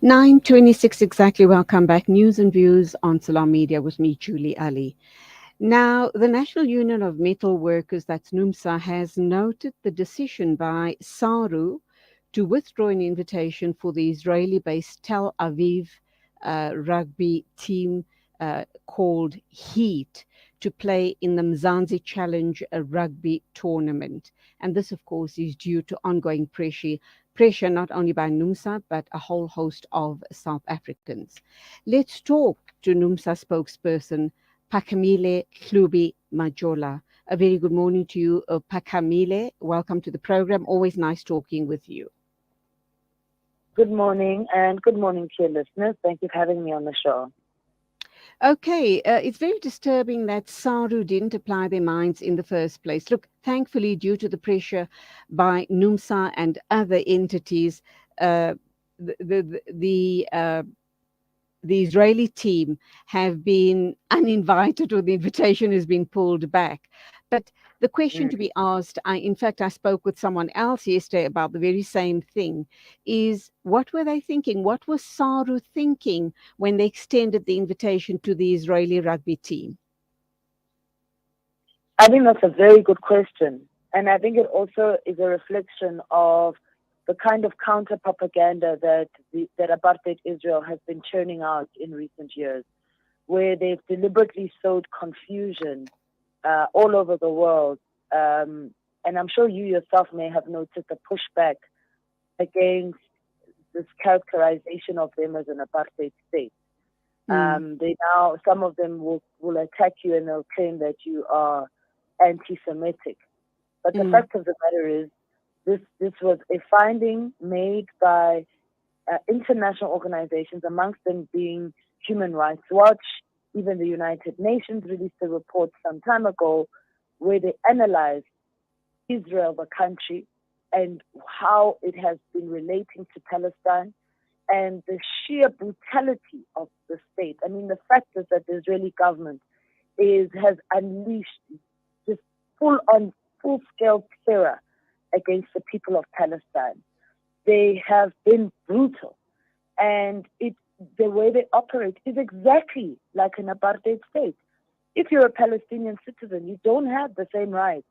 9:26 exactly. Welcome back. News and views on Salam Media with me, Julie Ali. Now, the National Union of Metal Workers, that's NUMSA, has noted the decision by SARU to withdraw an invitation for the Israeli-based Tel Aviv rugby team called Heat to play in the Mzansi Challenge rugby tournament. And this, of course, is due to ongoing pressure not only by NUMSA, but a whole host of South Africans. Let's talk to NUMSA spokesperson Phakamile Hlubi Majola. A very good morning to you, Phakamile. Welcome to the program. Always nice talking with you. Good morning, and good morning to your listeners. Thank you for having me on the show. Okay, it's very disturbing that SARU didn't apply their minds in the first place. Look, thankfully, due to the pressure by NUMSA and other entities, uh, the the the, uh, the Israeli team have been uninvited, or the invitation has been pulled back. But the question to be asked, in fact, I spoke with someone else yesterday about the very same thing, is what were they thinking? What was SARU thinking when they extended the invitation to the Israeli rugby team? I think that's a very good question. And I think it also is a reflection of the kind of counter propaganda that Apartheid Israel has been churning out in recent years, where they've deliberately sowed confusion all over the world. And I'm sure you yourself may have noticed the pushback against this characterization of them as an apartheid state. Some of them will attack you and they'll claim that you are anti-Semitic. But the fact of the matter is, this was a finding made by international organizations, amongst them being Human Rights Watch. Even the United Nations released a report some time ago where they analyzed Israel, the country, and how it has been relating to Palestine, and the sheer brutality of the state. I mean, the fact is that the Israeli government has unleashed just full-scale terror against the people of Palestine. They have been brutal, and the way they operate is exactly like an apartheid state. If you're a Palestinian citizen, you don't have the same rights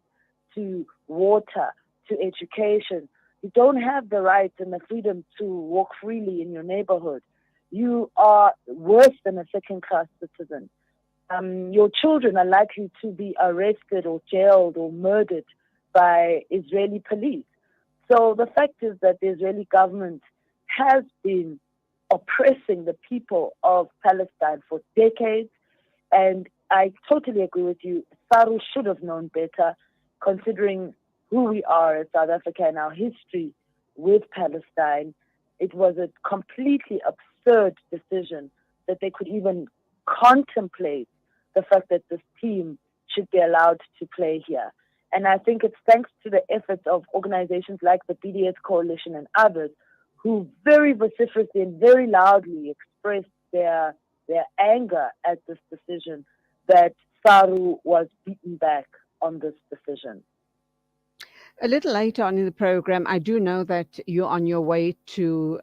to water, to education. You don't have the right and the freedom to walk freely in your neighborhood. You are worse than a second-class citizen. Your children are likely to be arrested or jailed or murdered by Israeli police. So the fact is that the Israeli government has been oppressing the people of Palestine for decades, and I totally agree with you. SARU should have known better, considering who we are as South Africa and our history with Palestine. It was a completely absurd decision that they could even contemplate the fact that this team should be allowed to play here. And I think it's thanks to the efforts of organizations like the BDS Coalition and others who very vociferously and very loudly expressed their anger at this decision that SARU was beaten back on this decision. A little later on in the program, I do know that you're on your way to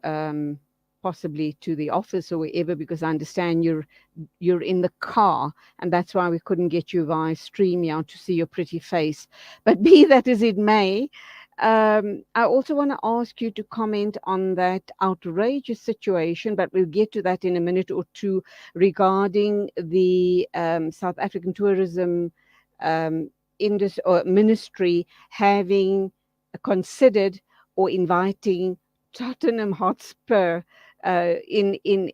possibly to the office or wherever, because I understand you're in the car, and that's why we couldn't get you via StreamYard to see your pretty face. But be that as it may, I also want to ask you to comment on that outrageous situation, but we'll get to that in a minute or two, regarding the South African tourism industry or ministry having considered or inviting Tottenham Hotspur in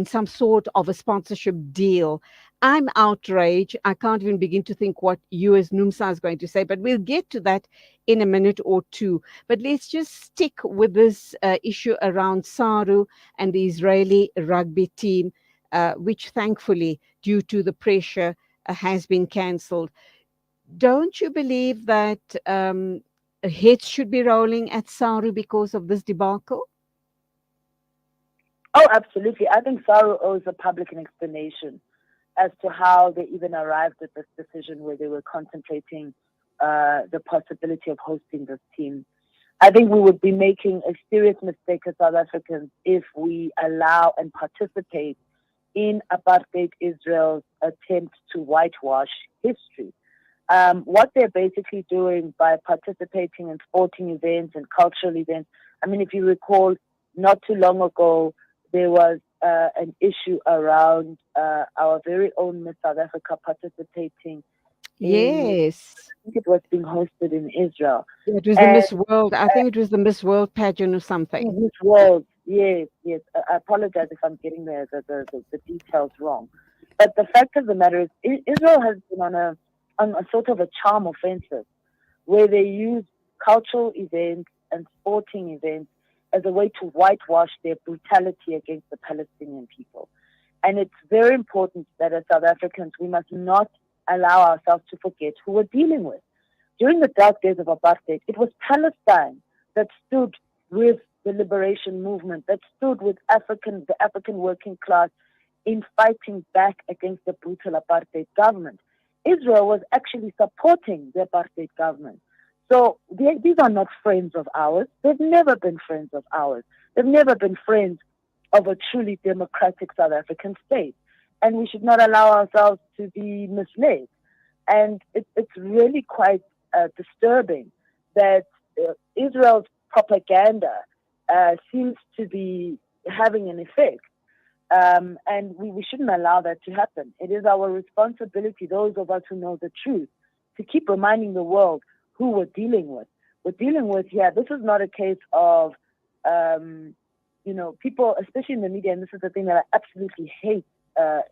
some sort of a sponsorship deal. I'm outraged. I can't even begin to think what you as NUMSA is going to say, but we'll get to that in a minute or two. But let's just stick with this issue around SARU and the Israeli rugby team, which thankfully, due to the pressure, has been cancelled. Don't you believe that heads should be rolling at SARU because of this debacle? Oh, absolutely. I think SARU owes the public an explanation as to how they even arrived at this decision where they were contemplating the possibility of hosting this team. I think we would be making a serious mistake as South Africans if we allow and participate in Apartheid Israel's attempt to whitewash history. What they're basically doing by participating in sporting events and cultural events, I mean, if you recall, not too long ago, there was an issue around our very own Miss South Africa participating in, Yes. I think it was being hosted in Israel. It was the And Miss World. I think it was the Miss World pageant or something. Miss World, yes, yes. I apologize if I'm getting the details wrong. But the fact of the matter is, Israel has been on a sort of a charm offensive where they use cultural events and sporting events as a way to whitewash their brutality against the Palestinian people. And it's very important that as South Africans, we must not allow ourselves to forget who we're dealing with. During the dark days of apartheid, it was Palestine that stood with the liberation movement, that stood with the African working class in fighting back against the brutal apartheid government. Israel was actually supporting the apartheid government. So these are not friends of ours. They've never been friends of ours. They've never been friends of a truly democratic South African state. And we should not allow ourselves to be misled. And it's really quite disturbing that Israel's propaganda seems to be having an effect. And we shouldn't allow that to happen. It is our responsibility, those of us who know the truth, to keep reminding the world who we're dealing with. We're dealing with, this is not a case of, people, especially in the media, and this is the thing that I absolutely hate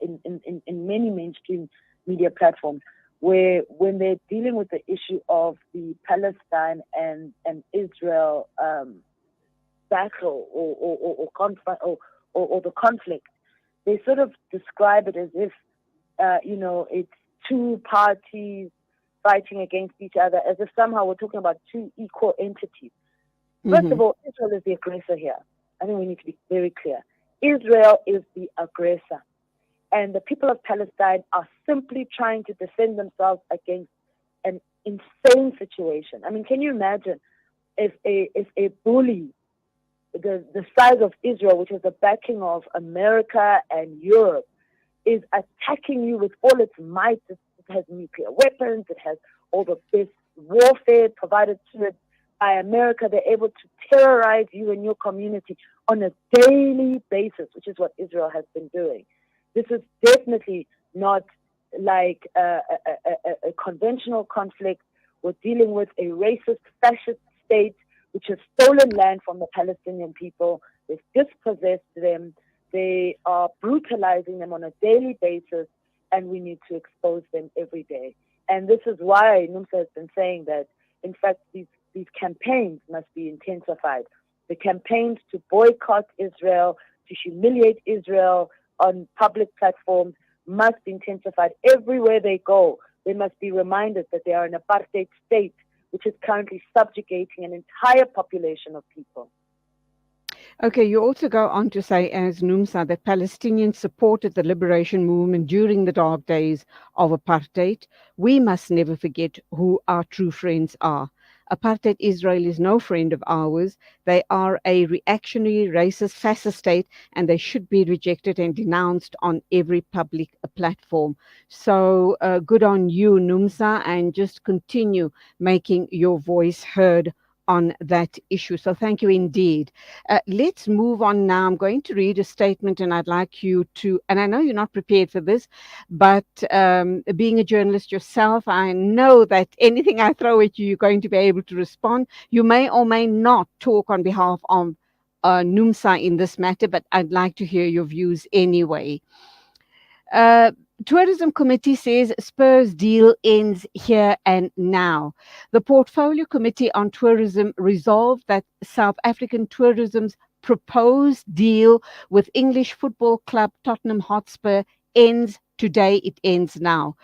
in many mainstream media platforms, where when they're dealing with the issue of the Palestine and Israel battle or the conflict, they sort of describe it as if, it's two parties fighting against each other, as if somehow we're talking about two equal entities. First of all, Israel is the aggressor here. I think we need to be very clear. Israel is the aggressor. And the people of Palestine are simply trying to defend themselves against an insane situation. I mean, can you imagine if a bully the size of Israel, which is the backing of America and Europe, is attacking you with all its might? It has nuclear weapons. It has all the best warfare provided to it by America. They're able to terrorize you and your community on a daily basis, which is what Israel has been doing. This is definitely not like a conventional conflict. We're dealing with a racist, fascist state which has stolen land from the Palestinian people. They've dispossessed them. They are brutalizing them on a daily basis, and we need to expose them every day. And this is why NUMSA has been saying that, in fact, these campaigns must be intensified. The campaigns to boycott Israel, to humiliate Israel on public platforms must be intensified. Everywhere they go, they must be reminded that they are an apartheid state which is currently subjugating an entire population of people. Okay, you also go on to say, as NUMSA, that Palestinians supported the liberation movement during the dark days of apartheid. We must never forget who our true friends are. Apartheid Israel is no friend of ours. They are a reactionary, racist, fascist state, and they should be rejected and denounced on every public platform. So good on you, NUMSA, and just continue making your voice heard on that issue. So thank you indeed. Let's move on now. I'm going to read a statement, and I'd like you to, and I know you're not prepared for this, but being a journalist yourself, I know that anything I throw at you, you're going to be able to respond. You may or may not talk on behalf of NUMSA in this matter, but I'd like to hear your views anyway. Tourism Committee says Spurs deal ends here and now. The Portfolio Committee on Tourism resolved that South African tourism's proposed deal with English football club Tottenham Hotspur ends today. It ends now.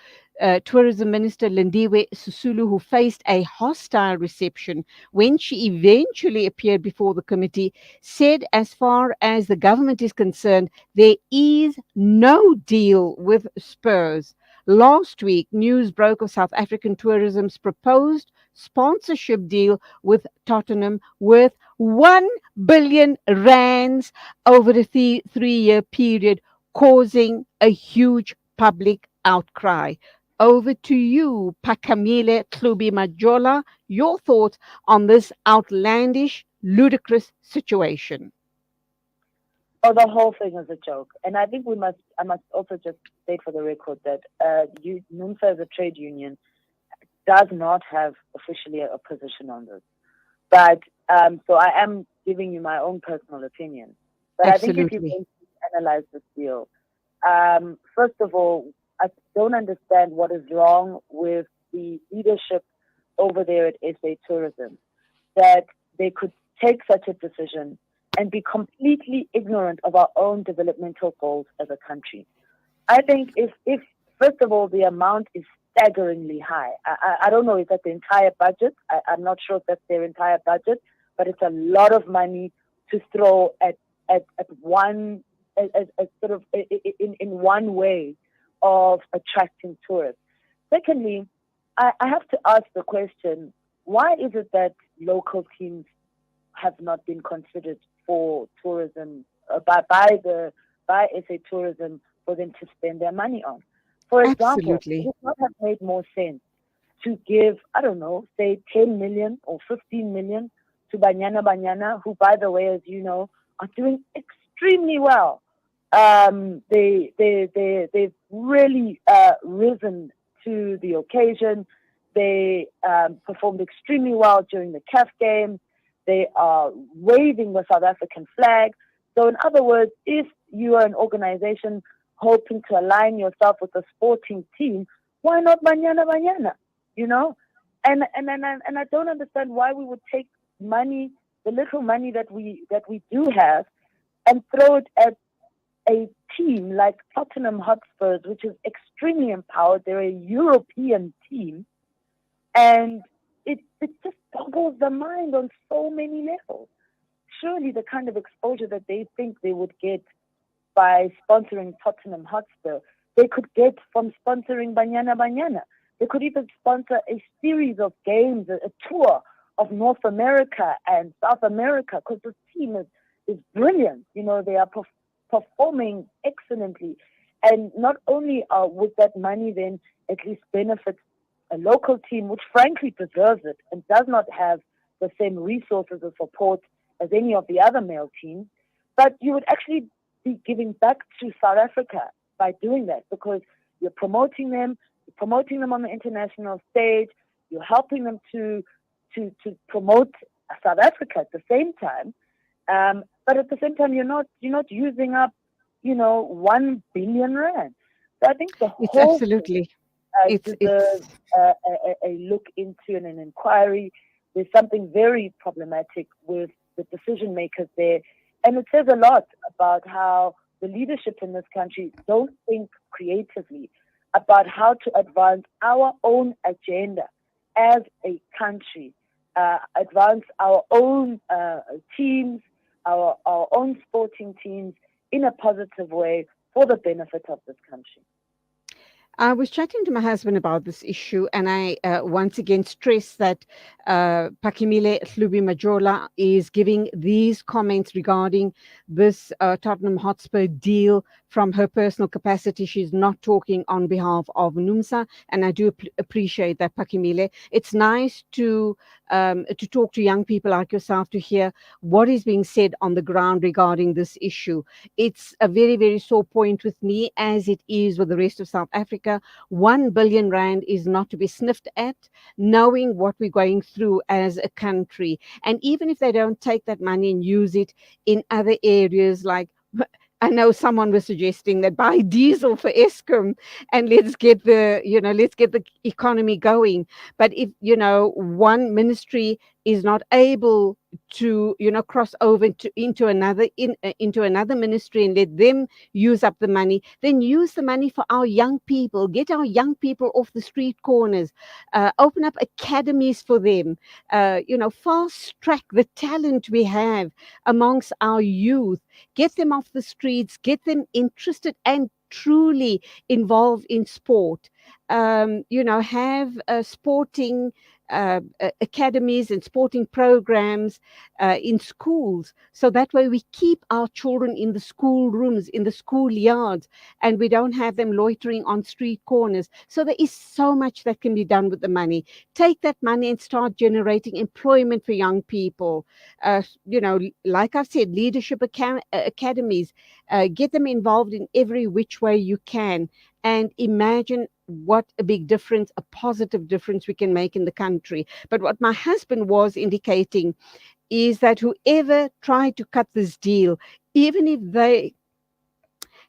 Tourism Minister Lindiwe Sisulu, who faced a hostile reception when she eventually appeared before the committee, said as far as the government is concerned, there is no deal with Spurs. Last week, news broke of South African tourism's proposed sponsorship deal with Tottenham worth 1 billion rands over a 3-year period, causing a huge public outcry. Over to you, Phakamile Hlubi Majola. Your thoughts on this outlandish, ludicrous situation? Oh, the whole thing is a joke. And I think I must also just state for the record that NUMSA as a trade union does not have officially a position on this. But so I am giving you my own personal opinion. But I think if you Absolutely. analyze this deal, first of all, I don't understand what is wrong with the leadership over there at SA Tourism, that they could take such a decision and be completely ignorant of our own developmental goals as a country. I think if first of all, the amount is staggeringly high. I don't know if that's the entire budget. I'm not sure if that's their entire budget, but it's a lot of money to throw at one as sort of in one way of attracting tourists. Secondly, I have to ask the question: why is it that local teams have not been considered for tourism by SA Tourism for them to spend their money on? For example, would Absolutely. it not have made more sense to give, I don't know, say 10 million or 15 million to Banyana Banyana, who, by the way, as you know, are doing extremely well. They've really risen to the occasion. They performed extremely well during the CAF game. They are waving the South African flag. So, in other words, if you are an organization hoping to align yourself with a sporting team, why not Banyana Banyana? You know, and I don't understand why we would take money, the little money that we do have, and throw it at a team like Tottenham Hotspurs, which is extremely empowered. They're a European team, and it just boggles the mind on so many levels. Surely the kind of exposure that they think they would get by sponsoring Tottenham Hotspur, they could get from sponsoring Banyana Banyana. They could even sponsor a series of games, a tour of North America and South America, because this team is brilliant. You know, they are performing excellently. And not only would that money then at least benefit a local team, which frankly deserves it and does not have the same resources or support as any of the other male teams, but you would actually be giving back to South Africa by doing that, because you're promoting them on the international stage, you're helping them to promote South Africa at the same time. But at the same time, you're not using up, 1 billion rand. So I think the It's whole absolutely. It's deserves a look into and an inquiry. There's something very problematic with the decision makers there, and it says a lot about how the leadership in this country don't think creatively about how to advance our own agenda as a country, advance our own teams, our own sporting teams in a positive way for the benefit of this country. I was chatting to my husband about this issue, and I once again stress that Phakamile Hlubi Majola is giving these comments regarding this Tottenham Hotspur deal from her personal capacity. She's not talking on behalf of NUMSA, and I do appreciate that, Phakamile. It's nice to talk to young people like yourself to hear what is being said on the ground regarding this issue. It's a very, very sore point with me, as it is with the rest of South Africa. 1 billion rand is not to be sniffed at, knowing what we're going through as a country. And even if they don't take that money and use it in other areas, like I know someone was suggesting that buy diesel for Eskom and let's get the economy going. But if, one ministry is not able to, cross over into another ministry and let them use up the money, then use the money for our young people. Get our young people off the street corners. Open up academies for them. Fast track the talent we have amongst our youth. Get them off the streets, get them interested and truly involved in sport, have sporting academies and sporting programs in schools. So that way we keep our children in the school rooms, in the school yards, and we don't have them loitering on street corners. So there is so much that can be done with the money. Take that money and start generating employment for young people. Like I've said, leadership academies, get them involved in every which way you can. And imagine what a big difference, a positive difference we can make in the country. But what my husband was indicating is that whoever tried to cut this deal, even if they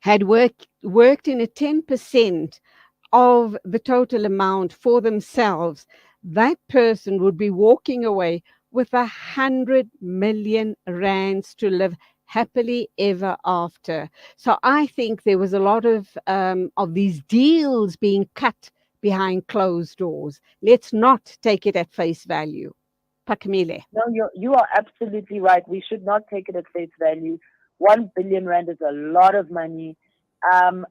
had worked in a 10% of the total amount for themselves, that person would be walking away with 100 million rands to live happily ever after. So I think there was a lot of these deals being cut behind closed doors. Let's not take it at face value. Phakamile. No, you are absolutely right. We should not take it at face value. 1 billion rand is a lot of money. And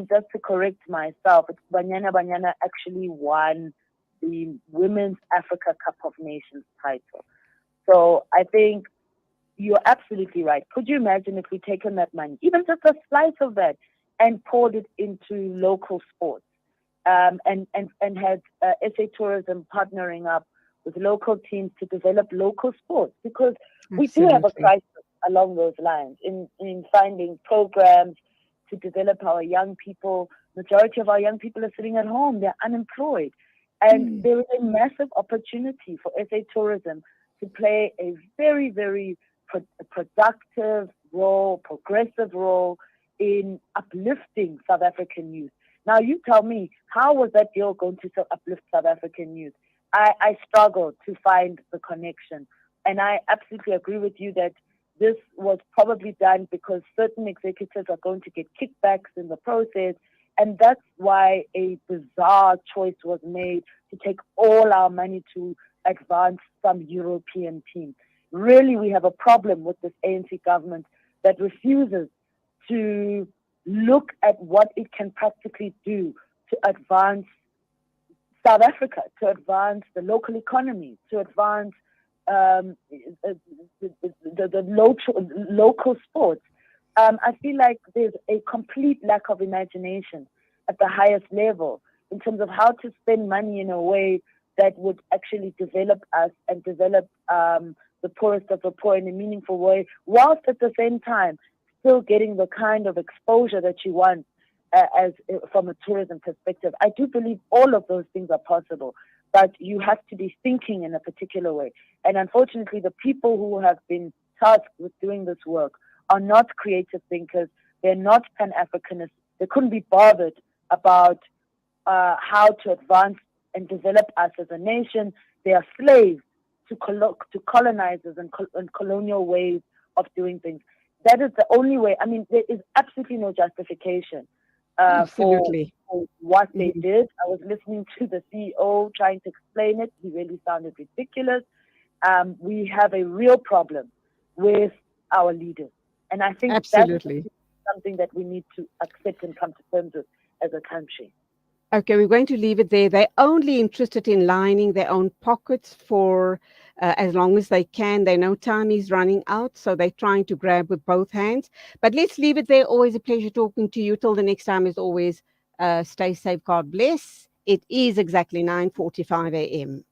just to correct myself, Banyana Banyana actually won the Women's Africa Cup of Nations title. So I think you're absolutely right. Could you imagine if we'd taken that money, even just a slice of that, and poured it into local sports, and had SA Tourism partnering up with local teams to develop local sports? Because we do have a crisis along those lines in finding programs to develop our young people. Majority of our young people are sitting at home. They're unemployed. And there is a massive opportunity for SA Tourism to play a very, very productive role, progressive role in uplifting South African youth. Now, you tell me, how was that deal going to uplift South African youth? I struggle to find the connection. And I absolutely agree with you that this was probably done because certain executives are going to get kickbacks in the process. And that's why a bizarre choice was made to take all our money to advance some European team. Really, we have a problem with this ANC government that refuses to look at what it can practically do to advance South Africa, to advance the local economy, to advance the local sports. I feel like there's a complete lack of imagination at the highest level in terms of how to spend money in a way that would actually develop us and develop the poorest of the poor in a meaningful way, whilst at the same time still getting the kind of exposure that you want as from a tourism perspective. I do believe all of those things are possible, but you have to be thinking in a particular way. And unfortunately, the people who have been tasked with doing this work are not creative thinkers. They're not Pan-Africanists. They couldn't be bothered about how to advance and develop us as a nation. They are slaves to colonizers and colonial ways of doing things. That is the only way. I mean, there is absolutely no justification for what they did. I was listening to the CEO trying to explain it. He really sounded ridiculous. We have a real problem with our leaders. And I think that's something that we need to accept and come to terms with as a country. Okay, we're going to leave it there. They're only interested in lining their own pockets for as long as they can. They know time is running out, so they're trying to grab with both hands. But let's leave it there. Always a pleasure talking to you. Till the next time, as always, stay safe. God bless. It is exactly 9:45 a.m.